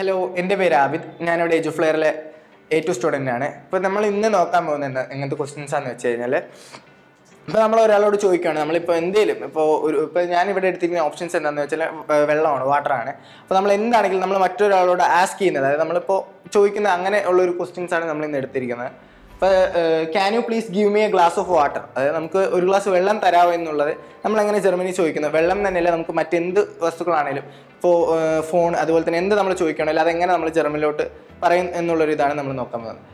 Hello, എൻ്റെ പേര് ആബിദ്. ഞാനിവിടെ എജുഫ്ലെയറിലെ A2 സ്റ്റുഡൻ്റ് ആണ്. ഇപ്പോൾ നമ്മൾ ഇന്ന് നോക്കാൻ പോകുന്നത് എങ്ങനത്തെ ക്വസ്റ്റ്യൻസ് ആണെന്ന് വെച്ച് കഴിഞ്ഞാൽ, ഇപ്പോൾ നമ്മൾ ഒരാളോട് ചോദിക്കുകയാണ്, നമ്മളിപ്പോൾ എന്തെങ്കിലും ഇപ്പോൾ ഞാനിവിടെ എടുത്തിരിക്കുന്ന ഓപ്ഷൻസ് എന്താണെന്ന് വെച്ചാൽ വെള്ളമാണ്, വാട്ടറാണ്. അപ്പോൾ നമ്മൾ എന്താണെങ്കിലും നമ്മൾ മറ്റൊരാളോട് ആസ്ക് ചെയ്യുന്നത്, അതായത് നമ്മളിപ്പോൾ ചോദിക്കുന്ന അങ്ങനെ ഉള്ളൊരു ക്വസ്റ്റ്യൻസ് ആണ് നമ്മൾ ഇന്ന് എടുത്തിരിക്കുന്നത്. ഇപ്പോൾ can you please give me A glass of water, അതായത് നമുക്ക് ഒരു ഗ്ലാസ് വെള്ളം തരാമോ എന്നുള്ളത് നമ്മളെങ്ങനെ ജർമ്മനി ചോദിക്കുന്നത്. വെള്ളം തന്നെയല്ല, നമുക്ക് മറ്റെന്ത് വസ്തുക്കളാണെങ്കിലും, ഇപ്പോൾ ഫോൺ, അതുപോലെ തന്നെ എന്ത് നമ്മൾ ചോദിക്കണമല്ലോ അതെങ്ങനെ നമ്മൾ ജർമ്മനിലോട്ട് പറയും എന്നുള്ളൊരു ഇതാണ് നമ്മൾ നോക്കാൻ പോകുന്നത്.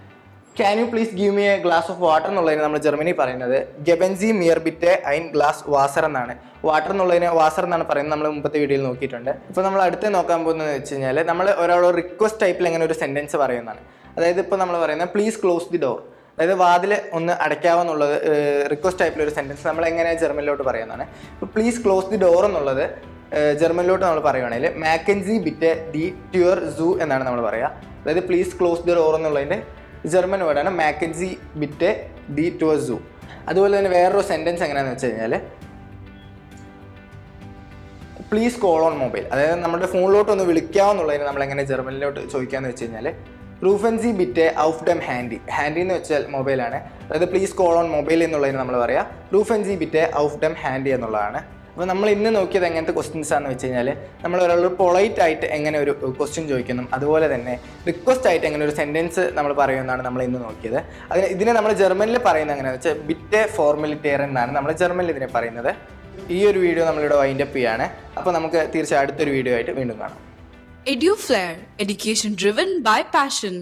Can you please give me A glass of water എന്നുള്ളതിന് നമ്മൾ ജർമ്മനി പറയുന്നത് ഗെബൻസി മിയർ ബിറ്റെ ഐൻ ഗ്ലാസ് വാസർ എന്നാണ്. വാട്ടർ എന്നുള്ളതിന് വാസർ എന്നാണ് പറയുന്നത്, നമ്മൾ മുമ്പത്തെ വീഡിയോയിൽ നോക്കിയിട്ടുണ്ട്. ഇപ്പോൾ നമ്മൾ അടുത്ത് നോക്കാൻ പോകുന്നത് വെച്ച് കഴിഞ്ഞാൽ, നമ്മൾ ഒരാളോട് റിക്വസ്റ്റ് ടൈപ്പിൽ എങ്ങനെ ഒരു സെൻറ്റൻസ് പറയുന്നതാണ്. അതായത് ഇപ്പോൾ നമ്മൾ പറയുന്നത് പ്ലീസ് ക്ലോസ് ദി ഡോർ, അതായത് വാതിൽ ഒന്ന് അടയ്ക്കാമെന്നുള്ളത് റിക്വസ്റ്റ് ടൈപ്പിലൊരു സെൻറ്റൻസ് നമ്മൾ എങ്ങനെ ജർമ്മനിലോട്ട് പറയുന്നതാണ്. ഇപ്പോൾ പ്ലീസ് ക്ലോസ് ദി ഡോർ എന്നുള്ളത് ജർമ്മനിലോട്ട് നമ്മൾ പറയുകയാണെങ്കിൽ മാക്കൻസി ബിറ്റെ ദി ട്യുവർ സൂ എന്നാണ് നമ്മൾ പറയുക. അതായത് പ്ലീസ് ക്ലോസ് ദി ഡോർ എന്നുള്ളതിൻ്റെ ജർമ്മൻ വേർഡാണ് മാക്കൻസി ബിറ്റെ ദി ട്യുവർ സൂ. അതുപോലെ തന്നെ വേറൊരു സെൻറ്റൻസ് എങ്ങനെയാണെന്ന് വെച്ച് കഴിഞ്ഞാൽ പ്ലീസ് കോൾ ഓൺ മൊബൈൽ, അതായത് നമ്മുടെ ഫോണിലോട്ട് ഒന്ന് വിളിക്കാമെന്നുള്ളതിന് നമ്മളെങ്ങനെ ജർമ്മനിലോട്ട് ചോദിക്കാമെന്ന് വെച്ച് കഴിഞ്ഞാൽ റൂഫൻസി ബിറ്റെ ഔഫ് ഡം ഹാൻഡി. ഹാൻഡി എന്ന് വെച്ചാൽ മൊബൈലാണ്, അതായത് പ്ലീസ് കോൾ ഓൺ മൊബൈൽ എന്നുള്ളതിന് നമ്മൾ പറയാം റൂഫൻസി ബിറ്റെ ഔഫ് ഡം ഹാൻഡി എന്നുള്ളതാണ്. അപ്പോൾ നമ്മൾ ഇന്ന് നോക്കിയത് എങ്ങനത്തെ ക്വസ്റ്റ്യൻസ് ആണെന്ന് വെച്ച് കഴിഞ്ഞാൽ, നമ്മൾ ഒരാളോട് പൊളൈറ്റ് ആയിട്ട് എങ്ങനെ ഒരു ക്വസ്റ്റ്യൻ ചോദിക്കുന്നു, അതുപോലെ തന്നെ റിക്വസ്റ്റ് ആയിട്ട് എങ്ങനെ ഒരു സെൻറ്റൻസ് നമ്മൾ പറയുമെന്നാണ് നമ്മൾ ഇന്ന് നോക്കിയത്. ഇതിനെ നമ്മൾ ജർമ്മനിൽ പറയുന്നത് എങ്ങനെയാണെന്ന് വെച്ചാൽ ബിറ്റെ ഫോർമലിറ്റേർ എന്നാണ് നമ്മൾ ജർമ്മനിൽ ഇതിനെ പറയുന്നത്. ഈ ഒരു വീഡിയോ നമ്മളിവിടെ വൈൻഡപ്പ് ചെയ്യാണ്. അപ്പോൾ നമുക്ക് തീർച്ചയായും അടുത്തൊരു വീഡിയോ ആയിട്ട് വീണ്ടും കാണാം. Eduflair, education driven by passion.